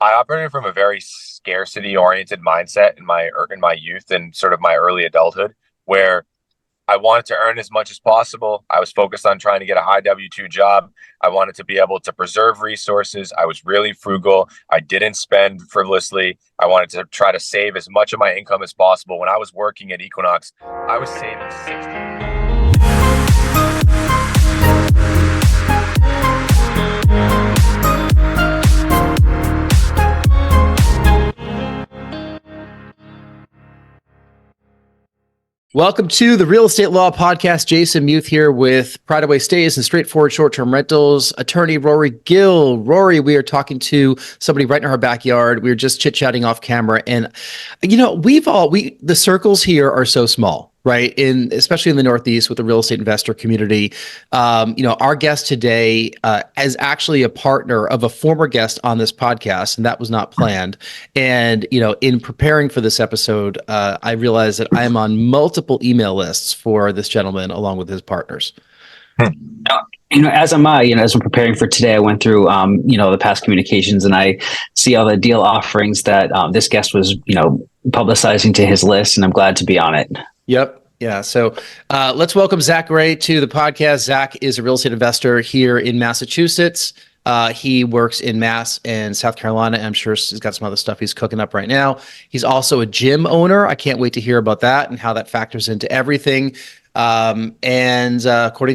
I operated from a very scarcity oriented mindset in my youth and sort of my early adulthood, where I wanted to earn as much as possible. I was focused on trying to get a high W-2 job. I wanted to be able to preserve resources. I was really frugal. I didn't spend frivolously. I wanted to try to save as much of my income as possible. When I was working at Equinox, I was saving 60. Welcome to the Real Estate Law Podcast. Jason Muth here with Pride Away Stays and Straightforward Short-Term Rentals. Attorney Rory Gill. Rory, we are talking to somebody right in our backyard. We were just chit-chatting off camera. And, the circles here are so small, right? Especially in the Northeast with the real estate investor community. Our guest today is actually a partner of a former guest on this podcast, and that was not planned. And, in preparing for this episode, I realized that I am on multiple email lists for this gentleman along with his partners. As I'm preparing for today, I went through, the past communications, and I see all the deal offerings that this guest was, publicizing to his list, and I'm glad to be on it. Yep. Yeah. So let's welcome Zack Gray to the podcast. Zack is a real estate investor here in Massachusetts. He works in Mass and South Carolina. I'm sure he's got some other stuff he's cooking up right now. He's also a gym owner. I can't wait to hear about that and how that factors into everything. According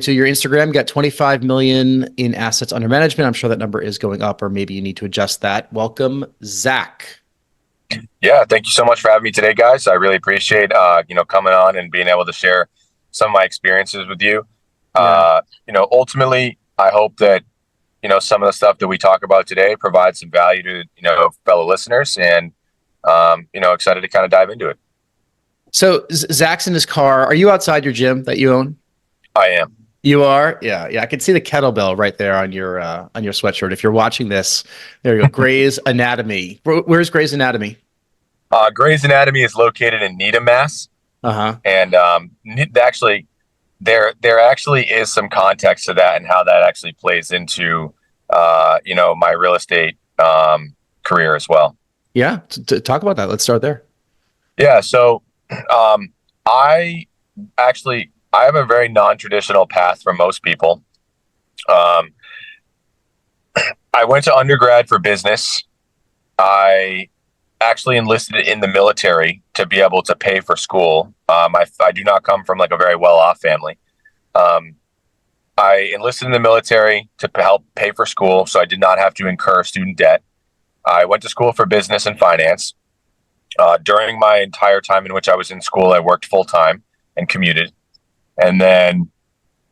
to your Instagram, you got 25 million in assets under management. I'm sure that number is going up, or maybe you need to adjust that. Welcome, Zack. Yeah, thank you so much for having me today, guys. I really appreciate coming on and being able to share some of my experiences with you. Yeah. Ultimately, I hope that some of the stuff that we talk about today provides some value to fellow listeners, and excited to kind of dive into it. So Zack's in his car. Are you outside your gym that you own? I am. You are? Yeah. I can see the kettlebell right there on your sweatshirt. If you're watching this, there you go. Gray's Anatomy. Where's Gray's Anatomy? Gray's Anatomy is located in Needham, Mass. And actually, there actually is some context to that and how that actually plays into my real estate career as well. Yeah, talk about that. Let's start there. Yeah. So I have a very non-traditional path for most people. I went to undergrad for business. I actually enlisted in the military to be able to pay for school. I do not come from like a very well-off family. I enlisted in the military to help pay for school, so I did not have to incur student debt. I went to school for business and finance. During my entire time in which I was in school, I worked full-time and commuted. And then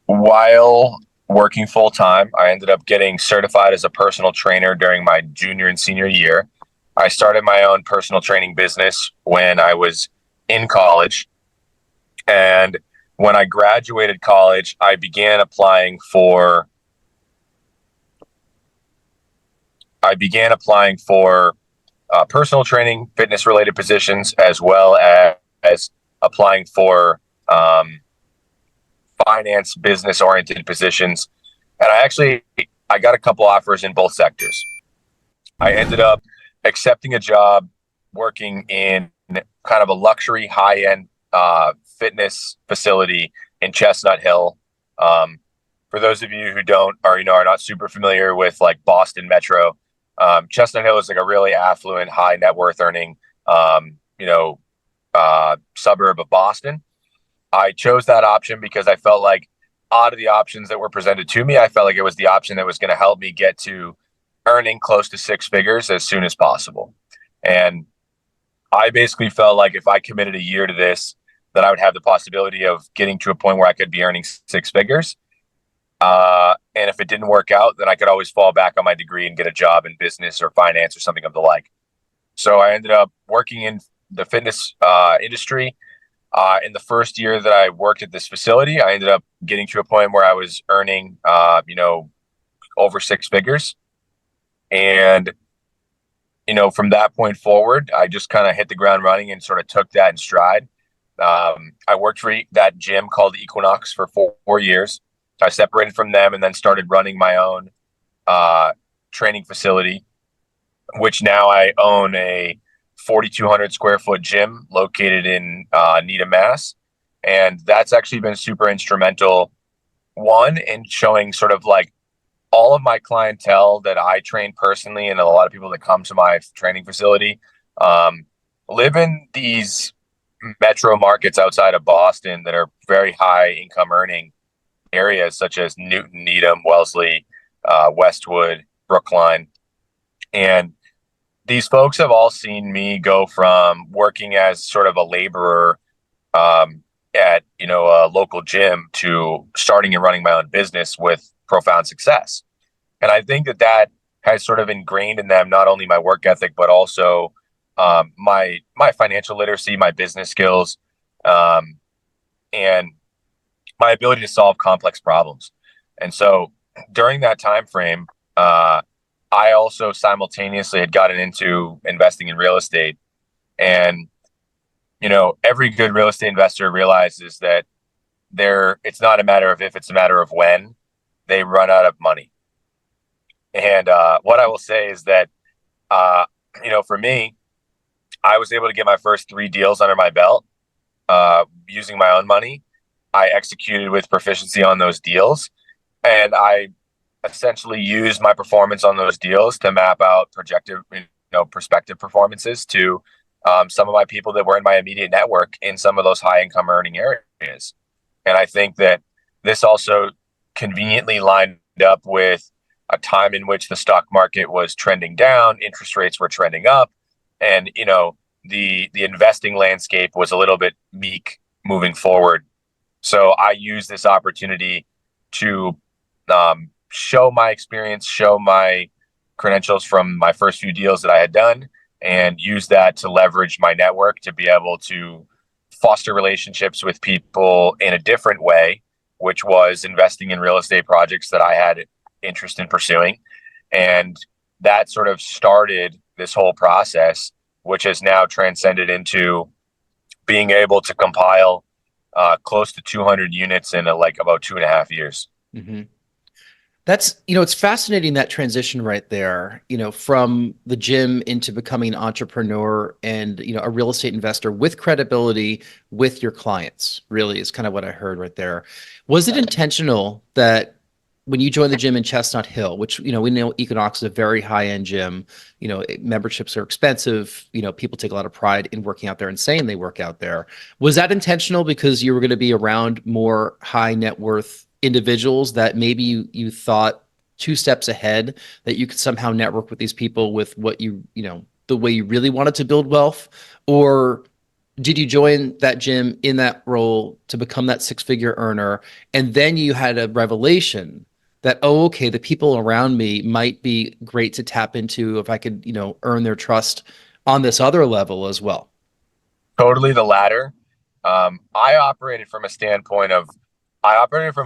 while working full-time, I ended up getting certified as a personal trainer during my junior and senior year. I started my own personal training business when I was in college. And when I graduated college, I began applying for personal training, fitness-related positions, as well as applying for finance, business-oriented positions. And I got a couple offers in both sectors. I ended up accepting a job working in kind of a luxury, high-end fitness facility in Chestnut Hill. For those of you who are not super familiar with like Boston Metro, Chestnut Hill is like a really affluent, high net worth earning, suburb of Boston. I chose that option because I felt like out of the options that were presented to me, I felt like it was the option that was going to help me get to earning close to six figures as soon as possible. And I basically felt like if I committed a year to this, that I would have the possibility of getting to a point where I could be earning six figures. And if it didn't work out, then I could always fall back on my degree and get a job in business or finance or something of the like. So I ended up working in the fitness industry. In the first year that I worked at this facility, I ended up getting to a point where I was earning, over six figures. And, from that point forward, I just kind of hit the ground running and sort of took that in stride. I worked for that gym called Equinox for 4 years. I separated from them and then started running my own training facility. which now I own a 4,200 square foot gym located in Needham, Mass. And that's actually been super instrumental, one, in showing sort of like all of my clientele that I train personally, and a lot of people that come to my training facility, live in these metro markets outside of Boston that are very high income earning areas, such as Newton, Needham, Wellesley, Westwood, Brookline. And these folks have all seen me go from working as sort of a laborer at a local gym to starting and running my own business with profound success. And I think that has sort of ingrained in them not only my work ethic, but also my financial literacy, my business skills, and my ability to solve complex problems. And so during that time frame, I also simultaneously had gotten into investing in real estate. And every good real estate investor realizes that it's not a matter of if, it's a matter of when they run out of money. And what I will say is that, for me, I was able to get my first 3 deals under my belt using my own money. I executed with proficiency on those deals, and I essentially used my performance on those deals to map out prospective performances to some of my people that were in my immediate network in some of those high income earning areas. And I think that this also conveniently lined up with a time in which the stock market was trending down, interest rates were trending up, and the investing landscape was a little bit meek moving forward. So I used this opportunity to show my experience, show my credentials from my first few deals that I had done, and use that to leverage my network to be able to foster relationships with people in a different way, which was investing in real estate projects that I had interest in pursuing. And that sort of started this whole process, which has now transcended into being able to compile close to 200 units in about 2.5 years. Mm-hmm. That's, it's fascinating, that transition right there, from the gym into becoming an entrepreneur and, a real estate investor with credibility with your clients, really is kind of what I heard right there. Was it intentional that when you joined the gym in Chestnut Hill, which, we know Equinox is a very high-end gym, memberships are expensive, people take a lot of pride in working out there and saying they work out there. Was that intentional because you were going to be around more high net worth individuals that maybe you thought 2 steps ahead, that you could somehow network with these people with what the way you really wanted to build wealth? Or did you join that gym in that role to become that 6-figure earner, and then you had a revelation that, oh, okay, the people around me might be great to tap into if I could, earn their trust on this other level as well? Totally the latter. I operated from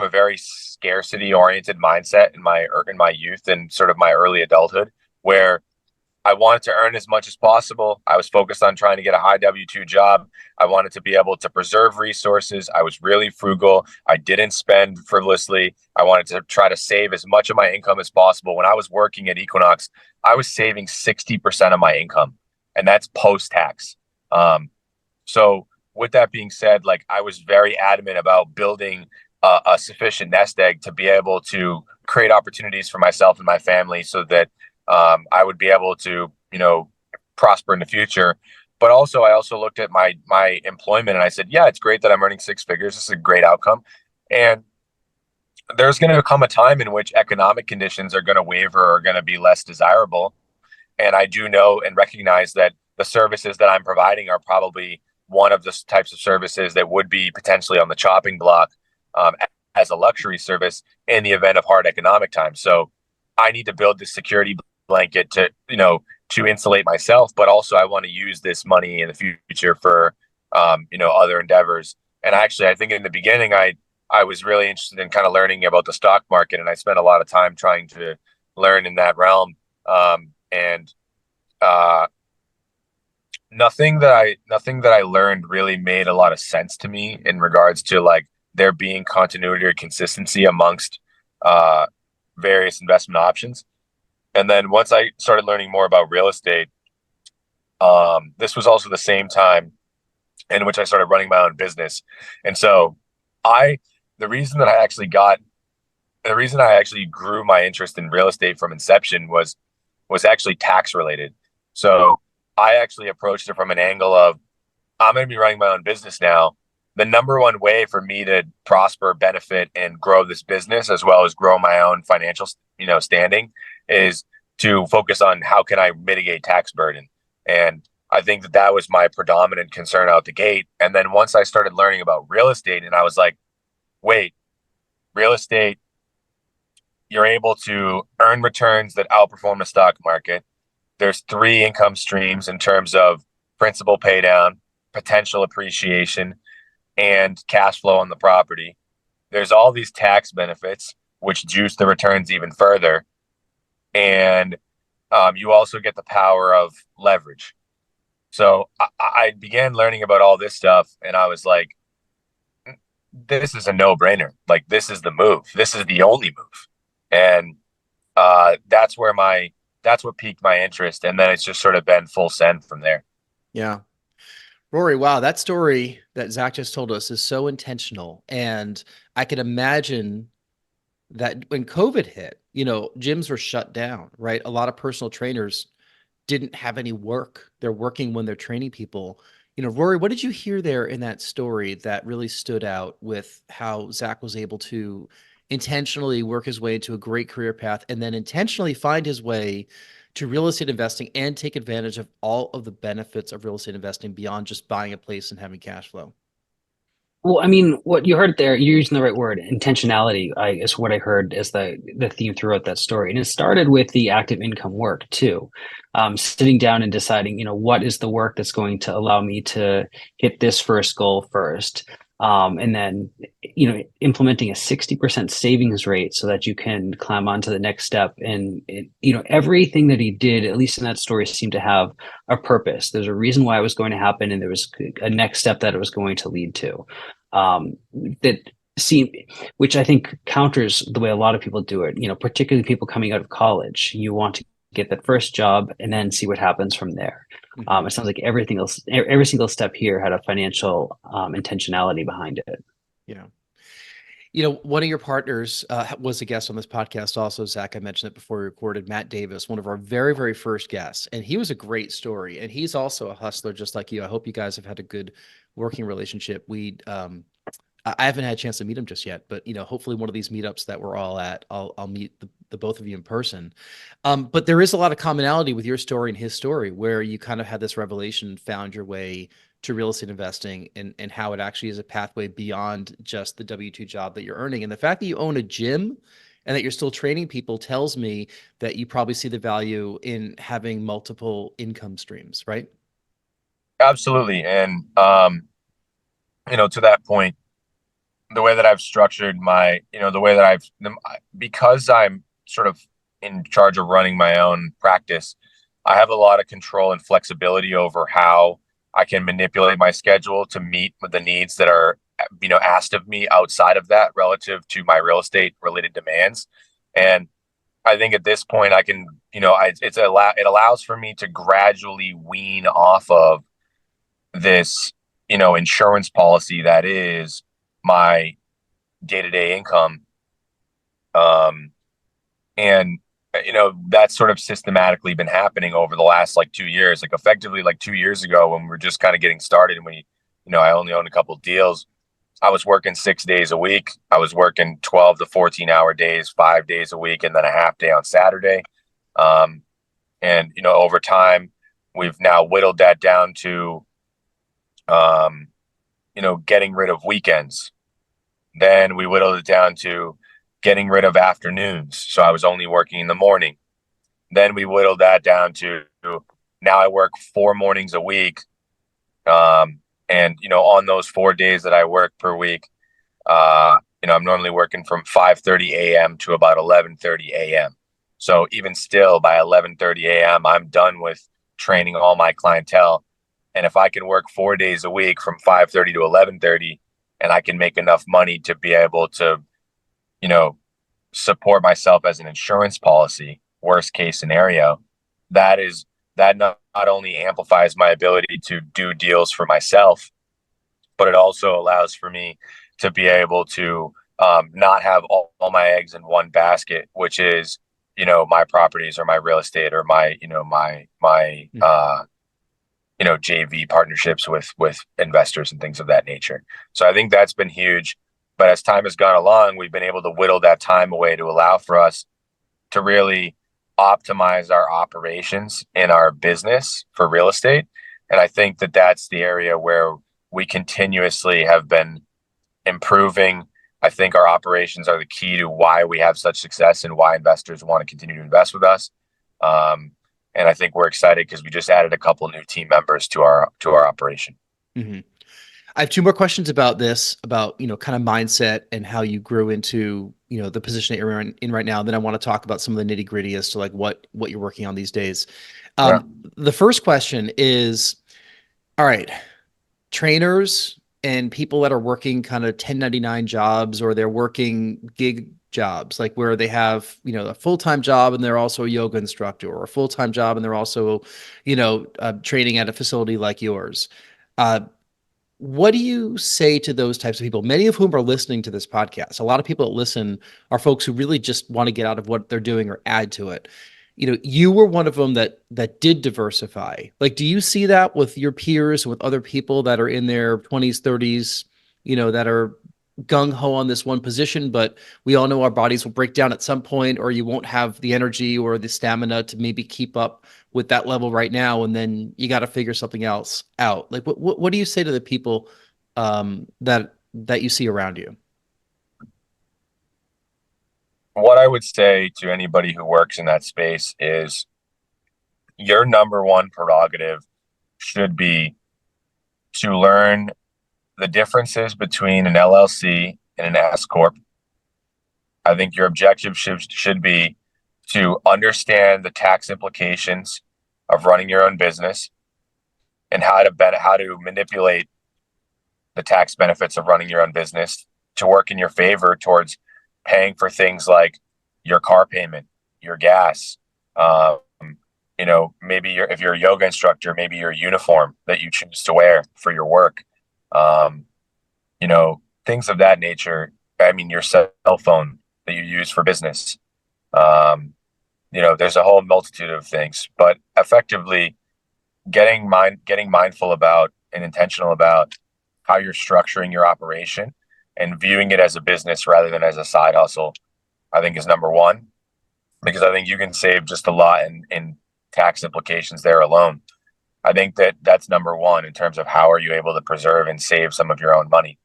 a very scarcity oriented mindset in my youth and sort of my early adulthood, where I wanted to earn as much as possible. I was focused on trying to get a high W-2 job. I wanted to be able to preserve resources. I was really frugal. I didn't spend frivolously. I wanted to try to save as much of my income as possible. When I was working at Equinox, I was saving 60% of my income, and that's post-tax. So with that being said, I was very adamant about building a sufficient nest egg to be able to create opportunities for myself and my family so that I would be able to, prosper in the future. But also, I also looked at my employment and I said, yeah, it's great that I'm earning 6 figures. This is a great outcome. And there's going to come a time in which economic conditions are going to waver or are going to be less desirable. And I do know and recognize that the services that I'm providing are probably one of the types of services that would be potentially on the chopping block as a luxury service in the event of hard economic times. So I need to build this security blanket to insulate myself, but also I want to use this money in the future for, other endeavors. And actually, I think in the beginning, I was really interested in kind of learning about the stock market, and I spent a lot of time trying to learn in that realm. Nothing that I learned really made a lot of sense to me in regards to there being continuity or consistency amongst various investment options. And then once I started learning more about real estate, this was also the same time in which I started running my own business. And so I, the reason that I actually got, the reason I actually grew my interest in real estate from inception was actually tax related. So I actually approached it from an angle of, I'm going to be running my own business now. The number one way for me to prosper, benefit, and grow this business, as well as grow my own financial, standing, is to focus on how can I mitigate tax burden. And I think that that was my predominant concern out the gate. And then once I started learning about real estate, and I was like, wait, real estate, you're able to earn returns that outperform the stock market. There's three income streams in terms of principal pay down, potential appreciation, and cash flow on the property. There's all these tax benefits, which juice the returns even further. And you also get the power of leverage. So I began learning about all this stuff, and I was like, this is a no-brainer. Like, this is the move. This is the only move. And that's what piqued my interest. And then it's just sort of been full send from there. Yeah. Rory, wow, that story that Zach just told us is so intentional. And I can imagine that when COVID hit, gyms were shut down, right? A lot of personal trainers didn't have any work. They're working when they're training people. Rory, what did you hear there in that story that really stood out with how Zach was able to intentionally work his way into a great career path and then intentionally find his way to real estate investing and take advantage of all of the benefits of real estate investing beyond just buying a place and having cash flow? Well, I mean, what you heard there, you're using the right word, intentionality, is what I heard as the theme throughout that story. And it started with the active income work too. Sitting down and deciding, what is the work that's going to allow me to hit this first goal first. And then, implementing a 60% savings rate so that you can climb on to the next step. And, everything that he did, at least in that story, seemed to have a purpose. There's a reason why it was going to happen, and there was a next step that it was going to lead to. Which I think counters the way a lot of people do it, particularly people coming out of college. You want to get that first job and then see what happens from there. It sounds like every single step here had a financial intentionality behind it. Yeah. One of your partners was a guest on this podcast also, Zach. I mentioned it before we recorded, Matt Davis, one of our very, very first guests. And he was a great story. And he's also a hustler just like you. I hope you guys have had a good working relationship. I haven't had a chance to meet him just yet, but hopefully one of these meetups that we're all at, I'll meet the both of you in person. But there is a lot of commonality with your story and his story, where you kind of had this revelation, found your way to real estate investing, and how it actually is a pathway beyond just the W-2 job that you're earning. And the fact that you own a gym and that you're still training people tells me that you probably see the value in having multiple income streams, right? Absolutely. And, to that point, the way that I've structured because I'm sort of in charge of running my own practice, I have a lot of control and flexibility over how I can manipulate my schedule to meet with the needs that are, asked of me outside of that relative to my real estate related demands. And I think at this point I can, it allows for me to gradually wean off of this, insurance policy that is my day-to-day income. And that's sort of systematically been happening over the last 2 years. Effectively 2 years ago, when we were just kind of getting started, and I only owned a couple of deals, I was working 6 days a week. I was working 12 to 14-hour days, 5 days a week, and then a half day on Saturday. And over time, we've now whittled that down to getting rid of weekends. Then we whittled it down to getting rid of afternoons. So I was only working in the morning. Then we whittled that down to now I work 4 mornings a week. And on those 4 days that I work per week, I'm normally working from 5:30 a.m. to about 11:30 a.m. So even still, by 11:30 a.m., I'm done with training all my clientele. And if I can work 4 days a week from 5:30 to 11:30, and I can make enough money to be able to, support myself as an insurance policy, worst case scenario, that not only amplifies my ability to do deals for myself, but it also allows for me to be able to not have all my eggs in one basket, which is, my properties or my real estate or my JV partnerships with investors and things of that nature. So I think that's been huge. But as time has gone along, we've been able to whittle that time away to allow for us to really optimize our operations in our business for real estate. And I think that that's the area where we continuously have been improving. I think our operations are the key to why we have such success and why investors want to continue to invest with us. And I think we're excited because we just added a couple of new team members to our operation. Mm-hmm. I have two more questions about this, about, kind of mindset and how you grew into, the position that you're in right now. Then I want to talk about some of the nitty gritty as to like what you're working on these days. The first question is, all right, trainers and people that are working kind of 1099 jobs, or they're working gig jobs, like where they have, a full-time job and they're also a yoga instructor, or a full-time job and they're also, training at a facility like yours. What do you say to those types of people, many of whom are listening to this podcast? A lot of people that listen are folks who really just want to get out of what they're doing or add to it. You were one of them that did diversify. Like, do you see that with your peers and with other people that are in their 20s, 30s, that are gung-ho on this one position, but we all know our bodies will break down at some point, or you won't have the energy or the stamina to maybe keep up with that level right now, and then you got to figure something else out. Like, what do you say to the people that you see around you? What I would say to anybody who works in that space is your number one prerogative should be to learn the differences between an LLC and an S Corp. I think your objective should be to understand the tax implications of running your own business and how to manipulate the tax benefits of running your own business to work in your favor towards paying for things like your car payment, your gas, maybe if you're a yoga instructor, maybe your uniform that you choose to wear for your work, things of that nature. I mean, your cell phone that you use for business. There's a whole multitude of things, but effectively getting mindful about and intentional about how you're structuring your operation and viewing it as a business rather than as a side hustle, I think is number one, because I think you can save just a lot in tax implications there alone. I think that's number one in terms of how are you able to preserve and save some of your own money.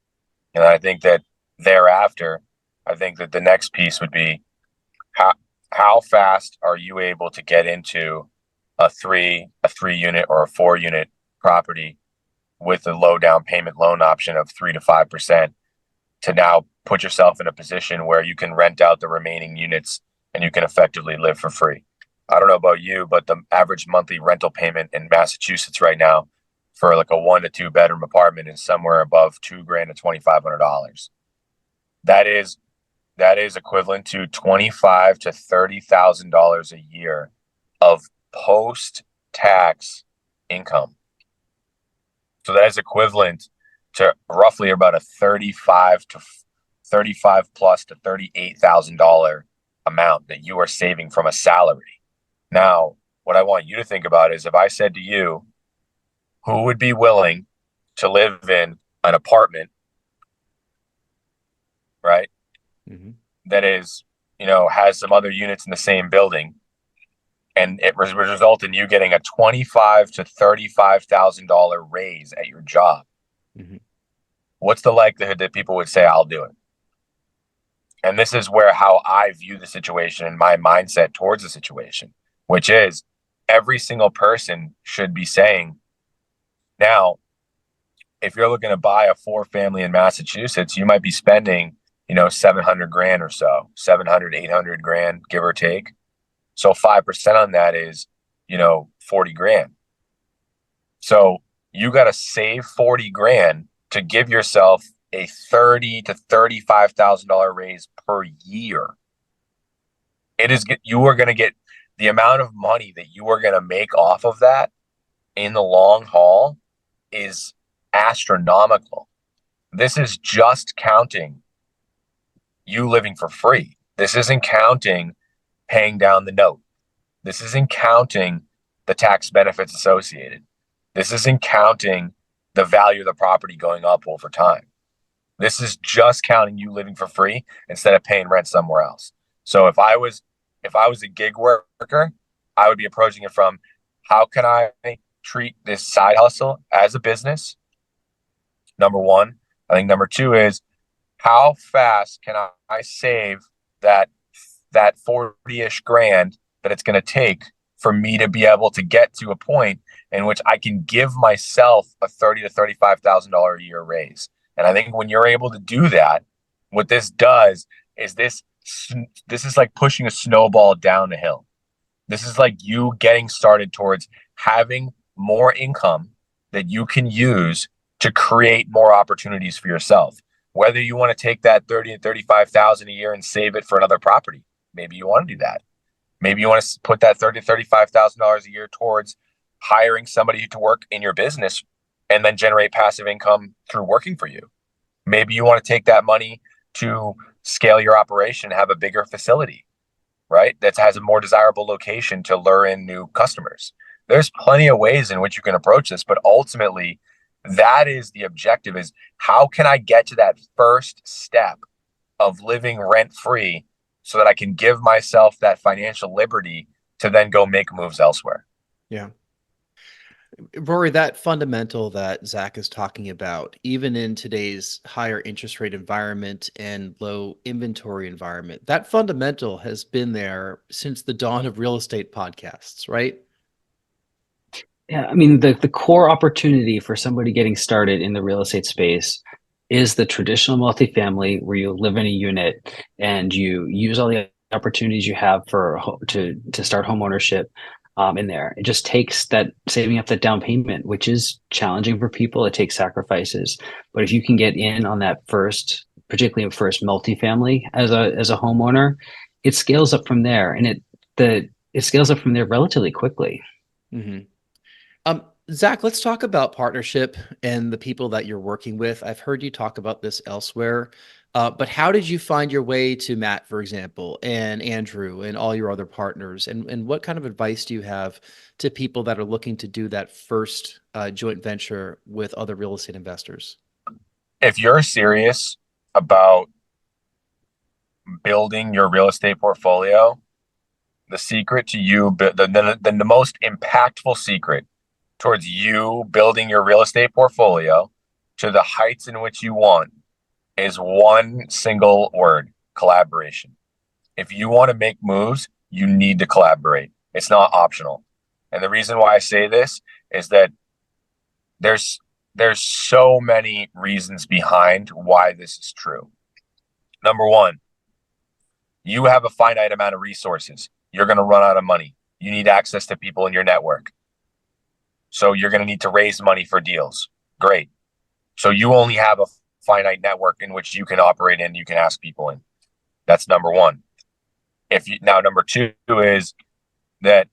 And I think that thereafter, I think that the next piece would be how fast are you able to get into a three unit or a 4 unit property with a low down payment loan option of 3 to 5% to now put yourself in a position where you can rent out the remaining units and you can effectively live for free. I don't know about you, but the average monthly rental payment in Massachusetts right now for like a 1 to 2 bedroom apartment is somewhere above $2,000 to $2,500. That is equivalent to $25,000 to $30,000 a year of post-tax income. So that is equivalent to roughly about a $35,000 plus to $38,000 amount that you are saving from a salary. Now, what I want you to think about is if I said to you, who would be willing to live in an apartment, right? Mm-hmm. That is, has some other units in the same building, and it would result in you getting a $25,000 to $35,000 raise at your job. Mm-hmm. What's the likelihood that people would say, I'll do it? And this is how I view the situation and my mindset towards the situation, which is every single person should be saying, now, if you're looking to buy a 4-family in Massachusetts, you might be spending, $700,000 or so, 700, 800 grand, give or take. So 5% on that is, $40,000. So you got to save $40,000 to give yourself a $30,000 to $35,000 raise per year. You are going to get the amount of money that you are going to make off of that in the long haul is astronomical. This is just counting you living for free. This isn't counting paying down the note. This isn't counting the tax benefits associated. This isn't counting the value of the property going up over time. This is just counting you living for free instead of paying rent somewhere else. So if I was a gig worker, I would be approaching it from, how can I treat this side hustle as a business? Number one. I think number two is, how fast can I save that 40-ish grand that it's going to take for me to be able to get to a point in which I can give myself a $30,000 to $35,000 a year raise. And I think when you're able to do that, what this does is this is like pushing a snowball down the hill. This is like you getting started towards having more income that you can use to create more opportunities for yourself. Whether you want to take that 30 to 35,000 a year and save it for another property, maybe you want to do that. Maybe you want to put that $30,000 to $35,000 a year towards hiring somebody to work in your business and then generate passive income through working for you. Maybe you want to take that money to scale your operation, have a bigger facility, right? That has a more desirable location to lure in new customers. There's plenty of ways in which you can approach this, but ultimately that is the objective, is how can I get to that first step of living rent free so that I can give myself that financial liberty to then go make moves elsewhere. Yeah. Rory, that fundamental that Zack is talking about, even in today's higher interest rate environment and low inventory environment, that fundamental has been there since the dawn of real estate podcasts, right? Yeah, I mean, the core opportunity for somebody getting started in the real estate space is the traditional multifamily, where you live in a unit and you use all the opportunities you have to start home ownership in there. It just takes that saving up that down payment, which is challenging for people. It takes sacrifices, but if you can get in on that particularly in first multifamily as a homeowner, it scales up from there, and it scales up from there relatively quickly. Mm-hmm. Zack, let's talk about partnership and the people that you're working with. I've heard you talk about this elsewhere, but how did you find your way to Matt, for example, and Andrew and all your other partners? And what kind of advice do you have to people that are looking to do that first joint venture with other real estate investors? If you're serious about building your real estate portfolio, the secret to you, the most impactful secret towards you building your real estate portfolio to the heights in which you want is one single word: collaboration. If you want to make moves, you need to collaborate. It's not optional. And the reason why I say this is that there's so many reasons behind why this is true. Number one, you have a finite amount of resources. You're going to run out of money. You need access to people in your network. So you're going to need to raise money for deals. Great. So you only have a finite network in which you can operate in, you can ask people in. That's number one. Number two is that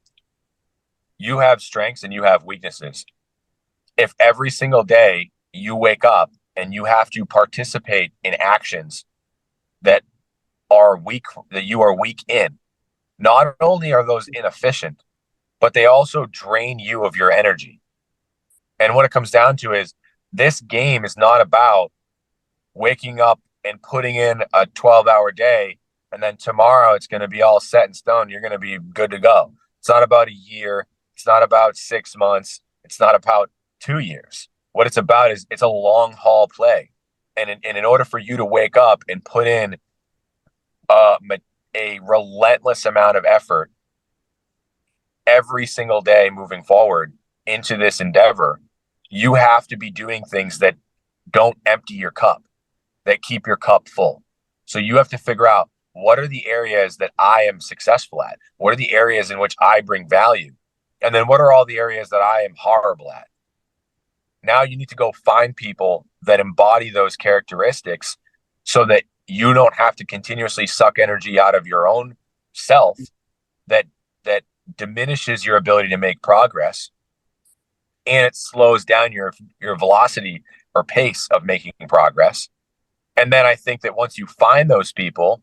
you have strengths and you have weaknesses. If every single day you wake up and you have to participate in actions that you are weak in, not only are those inefficient, but they also drain you of your energy. And what it comes down to is, this game is not about waking up and putting in a 12-hour day and then tomorrow it's going to be all set in stone. You're going to be good to go. It's not about a year. It's not about 6 months. It's not about 2 years. What it's about is, it's a long haul play. And in order for you to wake up and put in a relentless amount of effort every single day moving forward into this endeavor, you have to be doing things that don't empty your cup, that keep your cup full. So you have to figure out, what are the areas that I am successful at? What are the areas in which I bring value? And then what are all the areas that I am horrible at? Now you need to go find people that embody those characteristics so that you don't have to continuously suck energy out of your own self that diminishes your ability to make progress, and it slows down your velocity or pace of making progress. And then I think that once you find those people,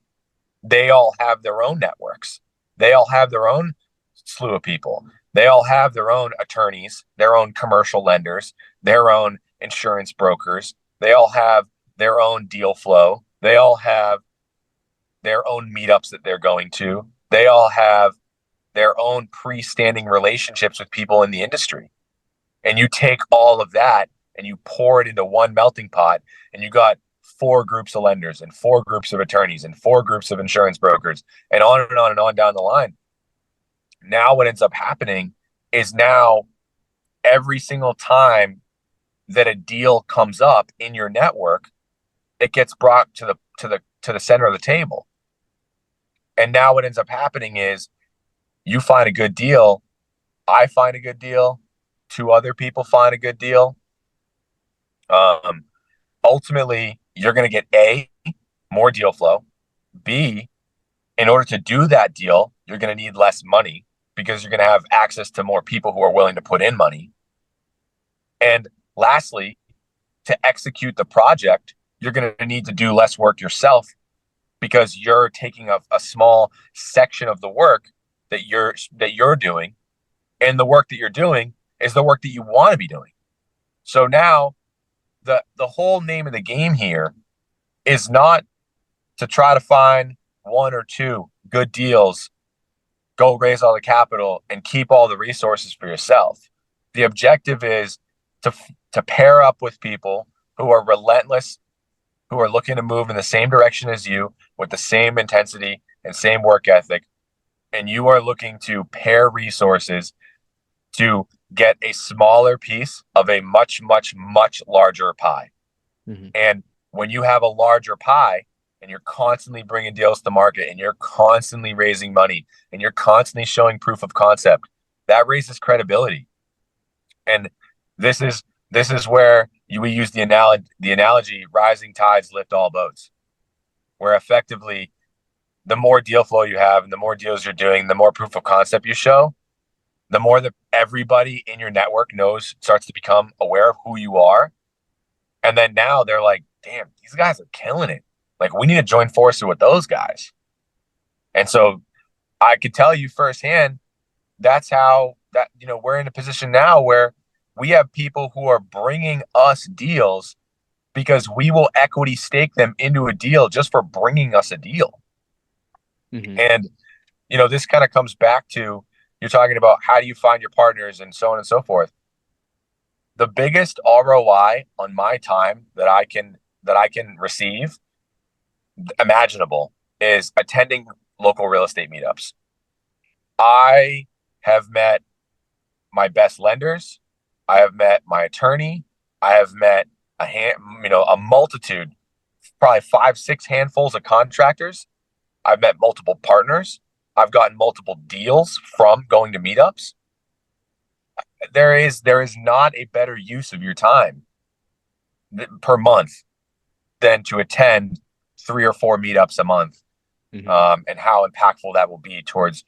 they all have their own networks. They all have their own slew of people. They all have their own attorneys, their own commercial lenders, their own insurance brokers. They all have their own deal flow. They all have their own meetups that they're going to. They all have their own pre-standing relationships with people in the industry. And you take all of that and you pour it into one melting pot, and you got 4 groups of lenders and 4 groups of attorneys and 4 groups of insurance brokers, and on and on and on down the line. Now what ends up happening is now every single time that a deal comes up in your network, it gets brought to the center of the table. And now what ends up happening is you find a good deal, I find a good deal, 2 other people find a good deal. Ultimately, you're going to get A, more deal flow. B, in order to do that deal, you're going to need less money because you're going to have access to more people who are willing to put in money. And lastly, to execute the project, you're going to need to do less work yourself because you're taking a small section of the work that you're doing, and the work that you're doing is the work that you want to be doing. So now the whole name of the game here is not to try to find 1 or 2 good deals, go raise all the capital, and keep all the resources for yourself. The objective is to pair up with people who are relentless, who are looking to move in the same direction as you with the same intensity and same work ethic. And you are looking to pair resources to get a smaller piece of a much, much, much larger pie. Mm-hmm. And when you have a larger pie and you're constantly bringing deals to market and you're constantly raising money and you're constantly showing proof of concept, that raises credibility. And this is where we use the analogy, rising tides lift all boats, where effectively the more deal flow you have and the more deals you're doing, the more proof of concept you show, the more that everybody in your network starts to become aware of who you are. And then now they're like, damn, these guys are killing it. Like, we need to join forces with those guys. And so I could tell you firsthand, that's how we're in a position now where we have people who are bringing us deals because we will equity stake them into a deal just for bringing us a deal. Mm-hmm. And, this kind of comes back to, you're talking about how do you find your partners and so on and so forth. The biggest ROI on my time that I can receive imaginable is attending local real estate meetups. I have met my best lenders. I have met my attorney. I have met a multitude, probably 5-6 handfuls of contractors. I've met multiple partners. I've gotten multiple deals from going to meetups. There is not a better use of your time per month than to attend 3 or 4 meetups a month. Mm-hmm. And how impactful that will be towards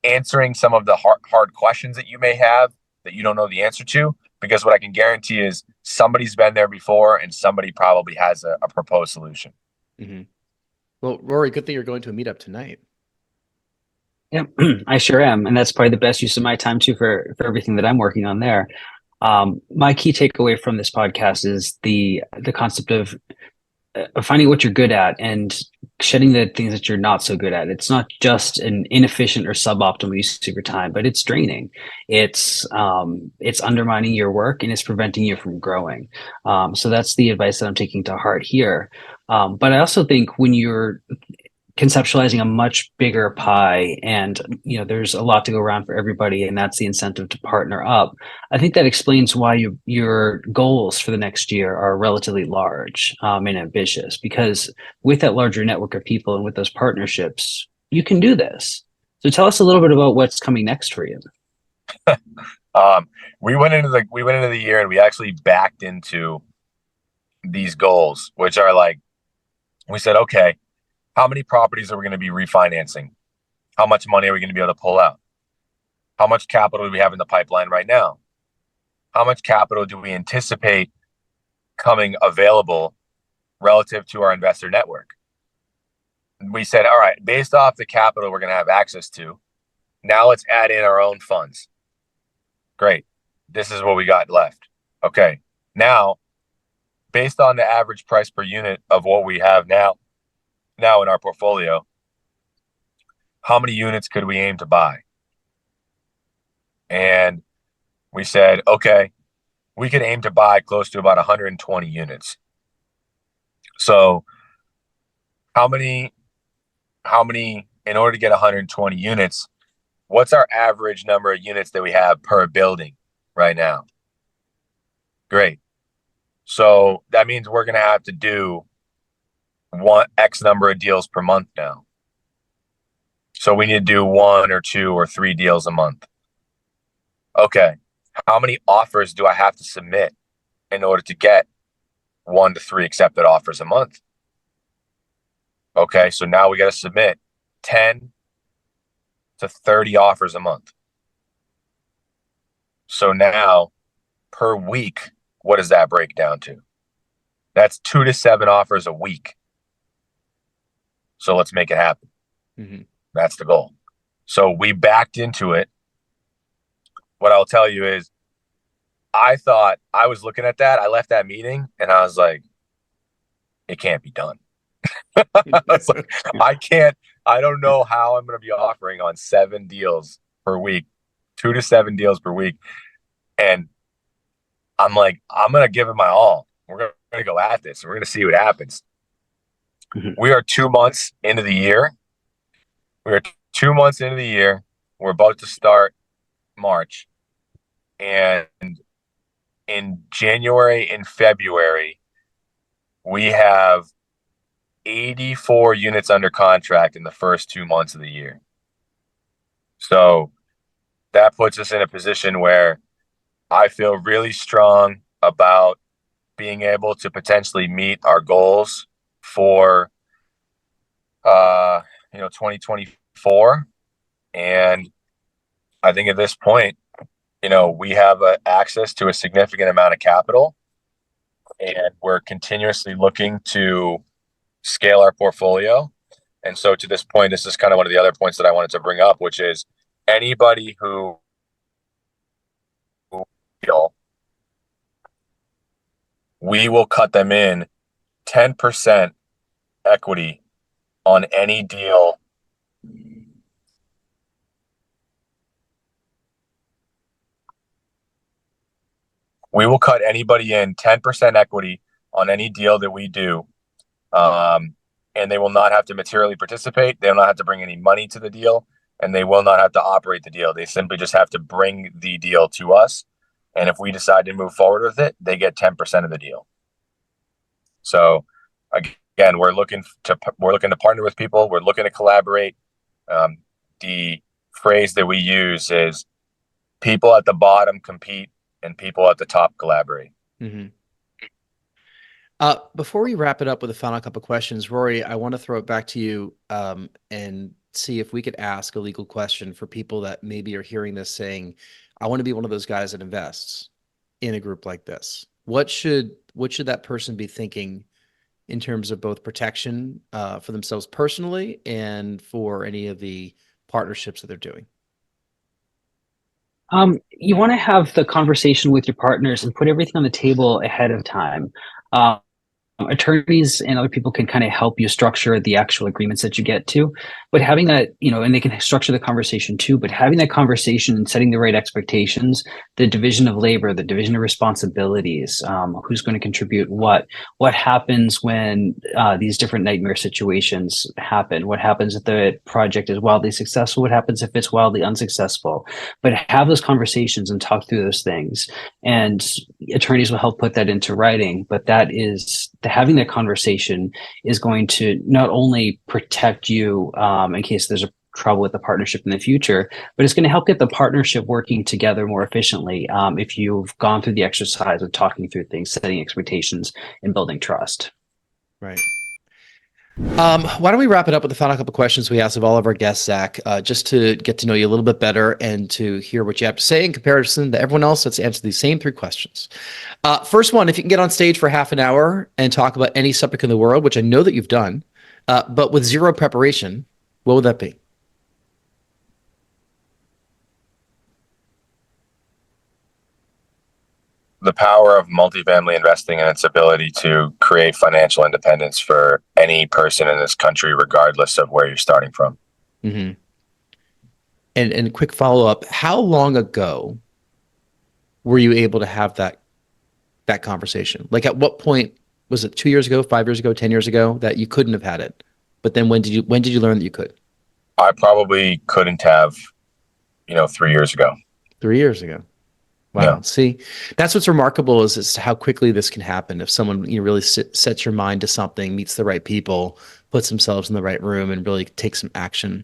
answering some of the hard questions that you may have that you don't know the answer to, because what I can guarantee is somebody's been there before and somebody probably has a proposed solution. Mm-hmm. Well, Rory, good thing you're going to a meetup tonight. Yeah, I sure am. And that's probably the best use of my time too for everything that I'm working on there. My key takeaway from this podcast is the concept of finding what you're good at and shedding the things that you're not so good at. It's not just an inefficient or suboptimal use of your time, but it's draining. It's undermining your work and it's preventing you from growing. So that's the advice that I'm taking to heart here. But I also think when you're conceptualizing a much bigger pie and there's a lot to go around for everybody, and that's the incentive to partner up, I think that explains why your goals for the next year are relatively large and ambitious, because with that larger network of people and with those partnerships, you can do this. So tell us a little bit about what's coming next for you. We went into the year and we actually backed into these goals, which are like, we said, okay, how many properties are we going to be refinancing? How much money are we going to be able to pull out? How much capital do we have in the pipeline right now? How much capital do we anticipate coming available relative to our investor network? We said, all right, based off the capital we're going to have access to, now let's add in our own funds. Great. This is what we got left. Okay. Now, based on the average price per unit of what we have now in our portfolio, how many units could we aim to buy? And we said, okay, we could aim to buy close to about 120 units. So how many, in order to get 120 units, what's our average number of units that we have per building right now? Great. So that means we're going to have to do X number of deals per month now. So we need to do 1 or 2 or 3 deals a month. Okay. How many offers do I have to submit in order to get 1 to 3 accepted offers a month? Okay. So now we got to submit 10 to 30 offers a month. So now per week, what does that break down to? That's 2 to 7 offers a week. So let's make it happen. Mm-hmm. That's the goal. So we backed into it. What I'll tell you is, I thought, I was looking at that. I left that meeting and I was like, it can't be done. I was like, I don't know how I'm going to be offering on 7 deals per week, 2 to 7 deals per week. And I'm like, I'm going to give it my all. We're going to go at this. We're going to see what happens. Mm-hmm. We are 2 months into the year. We're about to start March. And in January and February, we have 84 units under contract in the first 2 months of the year. So that puts us in a position where I feel really strong about being able to potentially meet our goals for 2024. And I think at this point, we have access to a significant amount of capital, and we're continuously looking to scale our portfolio. And so to this point, this is kind of one of the other points that I wanted to bring up, which is anybody who we will cut them in 10% equity on any deal. We will cut anybody in 10% equity on any deal that we do. And they will not have to materially participate. They will not have to bring any money to the deal, and they will not have to operate the deal. They simply just have to bring the deal to us. And if we decide to move forward with it, they get 10% of the deal. So again, we're looking to partner with people. We're looking to collaborate. The phrase that we use is people at the bottom compete and people at the top collaborate. Mm-hmm. Before we wrap it up with a final couple of questions, Rory, I want to throw it back to you and see if we could ask a legal question for people that maybe are hearing this saying, I want to be one of those guys that invests in a group like this. What should that person be thinking in terms of both protection for themselves personally and for any of the partnerships that they're doing? You want to have the conversation with your partners and put everything on the table ahead of time. Attorneys and other people can kind of help you structure the actual agreements that you get to, but having that, and they can structure the conversation too, but having that conversation and setting the right expectations, the division of labor, the division of responsibilities, who's going to contribute what happens when these different nightmare situations happen, what happens if the project is wildly successful, what happens if it's wildly unsuccessful, but have those conversations and talk through those things. And attorneys will help put that into writing, but having that conversation is going to not only protect you in case there's a trouble with the partnership in the future, but it's going to help get the partnership working together more efficiently if you've gone through the exercise of talking through things, setting expectations, and building trust. Right. Why don't we wrap it up with the final couple questions we ask of all of our guests, Zach, just to get to know you a little bit better and to hear what you have to say in comparison to everyone else that's answered these same three questions. First one, if you can get on stage for half an hour and talk about any subject in the world, which I know that you've done, but with zero preparation, what would that be? The power of multifamily investing and its ability to create financial independence for any person in this country, regardless of where you're starting from. Mm-hmm. And a quick follow-up, how long ago were you able to have that conversation? Like at what point, was it 2 years ago, 5 years ago, 10 years ago that you couldn't have had it? But then when did you learn that you could? I probably couldn't have, 3 years ago. 3 years ago. Wow. Yeah. See, that's what's remarkable is how quickly this can happen. If someone really sets your mind to something, meets the right people, puts themselves in the right room, and really takes some action,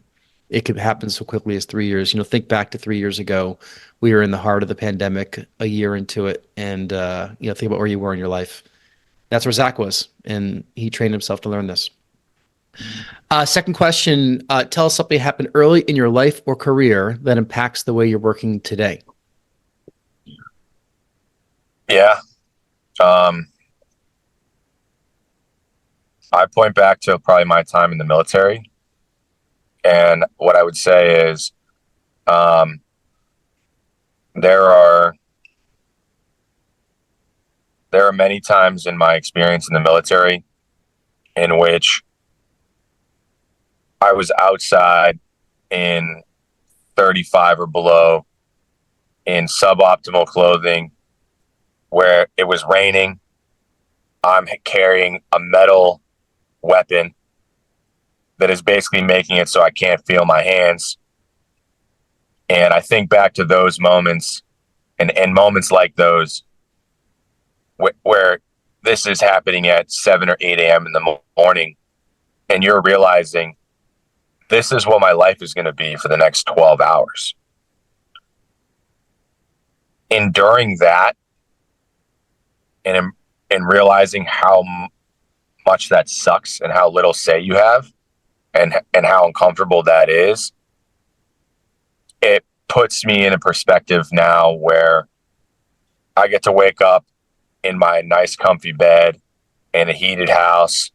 it could happen so quickly as 3 years. Think back to 3 years ago, we were in the heart of the pandemic, a year into it, and think about where you were in your life. That's where Zach was, and he trained himself to learn this. Second question, tell us something happened early in your life or career that impacts the way you're working today. Yeah. I point back to probably my time in the military. And what I would say is there are many times in my experience in the military in which I was outside in 35 or below in suboptimal clothing, where it was raining. I'm carrying a metal weapon that is basically making it so I can't feel my hands. And I think back to those moments and moments like those where this is happening at 7 or 8 a.m. in the morning, and you're realizing this is what my life is going to be for the next 12 hours. Enduring that and realizing how much that sucks and how little say you have and how uncomfortable that is, it puts me in a perspective now where I get to wake up in my nice comfy bed in a heated house.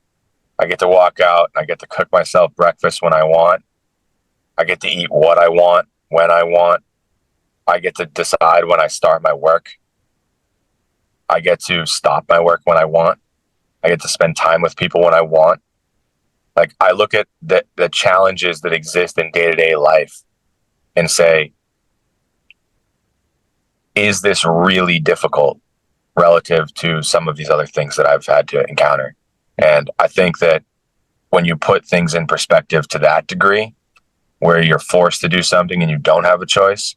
I get to walk out and I get to cook myself breakfast when I want. I get to eat what I want when I want. I get to decide when I start my work. I get to stop my work when I want. I get to spend time with people when I want. Like, I look at the challenges that exist in day-to-day life and say, is this really difficult relative to some of these other things that I've had to encounter? And I think that when you put things in perspective to that degree, where you're forced to do something and you don't have a choice,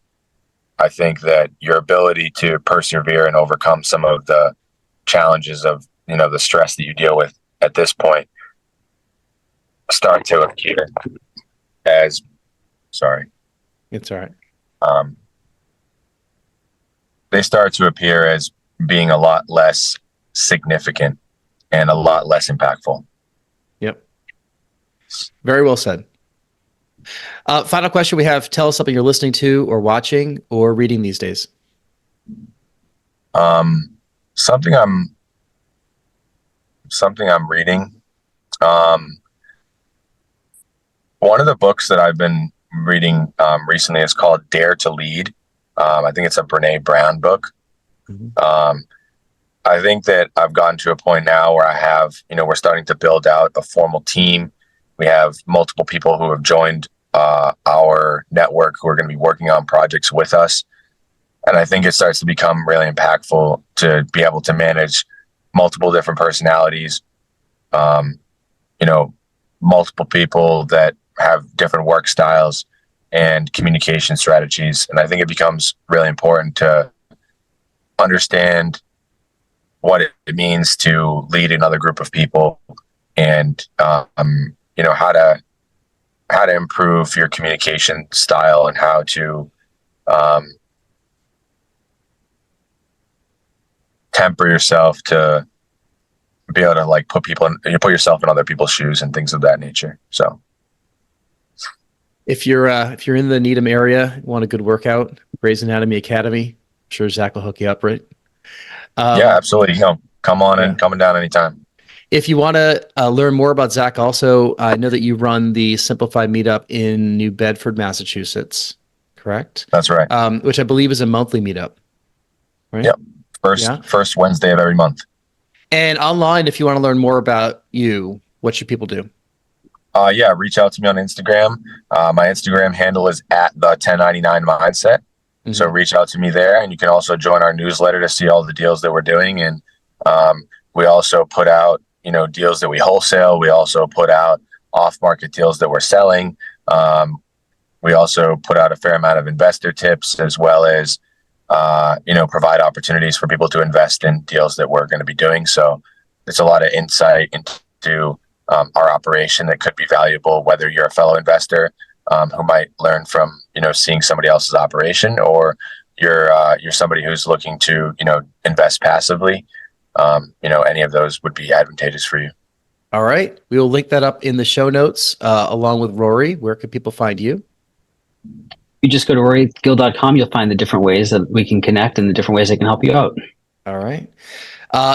I think that your ability to persevere and overcome some of the challenges of, the stress that you deal with at this point start to appear as, sorry. It's all right. They start to appear as being a lot less significant and a lot less impactful. Yep. Very well said. Final question we have, tell us something you're listening to or watching or reading these days. Something I'm reading. One of the books that I've been reading recently is called Dare to Lead. I think it's a Brene Brown book. Mm-hmm. I think that I've gotten to a point now where I have, we're starting to build out a formal team. We have multiple people who have joined our network who are going to be working on projects with us. And I think it starts to become really impactful to be able to manage multiple different personalities, multiple people that have different work styles and communication strategies. And I think it becomes really important to understand what it means to lead another group of people and, how to improve your communication style and how to temper yourself to be able to like put yourself in other people's shoes and things of that nature. So if you're in the Needham area, want a good workout, Grey's Anatomy Academy, I'm sure Zach will hook you up, right? Yeah, absolutely. Come on in, coming down anytime. If you want to learn more about Zach, also, I know that you run the Simplified Meetup in New Bedford, Massachusetts, correct? That's right. Which I believe is a monthly meetup, right? Yep. First Wednesday of every month. And online, if you want to learn more about you, what should people do? Reach out to me on Instagram. My Instagram handle is at the 1099 mindset. Mm-hmm. So reach out to me there, and you can also join our newsletter to see all the deals that we're doing. And we also put out, deals that we wholesale. We also put out off-market deals that we're selling. We also put out a fair amount of investor tips, as well as, provide opportunities for people to invest in deals that we're going to be doing. So it's a lot of insight into our operation that could be valuable, whether you're a fellow investor who might learn from, seeing somebody else's operation, or you're somebody who's looking to, invest passively. Any of those would be advantageous for you. All right. We will link that up in the show notes along with Rory. Where can people find you? You just go to rorygill.com. You'll find the different ways that we can connect and the different ways I can help you out. All right.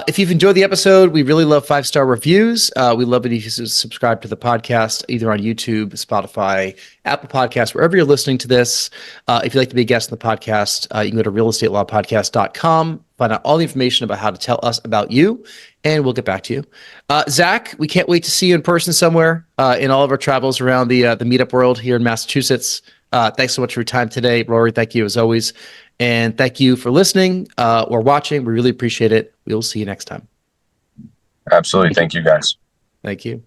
If you've enjoyed the episode, we really love 5-star reviews. We love it if you subscribe to the podcast, either on YouTube, Spotify, Apple Podcasts, wherever you're listening to this. If you'd like to be a guest on the podcast, you can go to realestatelaw.podcast.com, find out all the information about how to tell us about you, and we'll get back to you. Zach, we can't wait to see you in person somewhere in all of our travels around the meetup world here in Massachusetts. Thanks so much for your time today. Rory, thank you as always. And thank you for listening or watching. We really appreciate it. We'll see you next time. Absolutely. Thank you, guys. Thank you.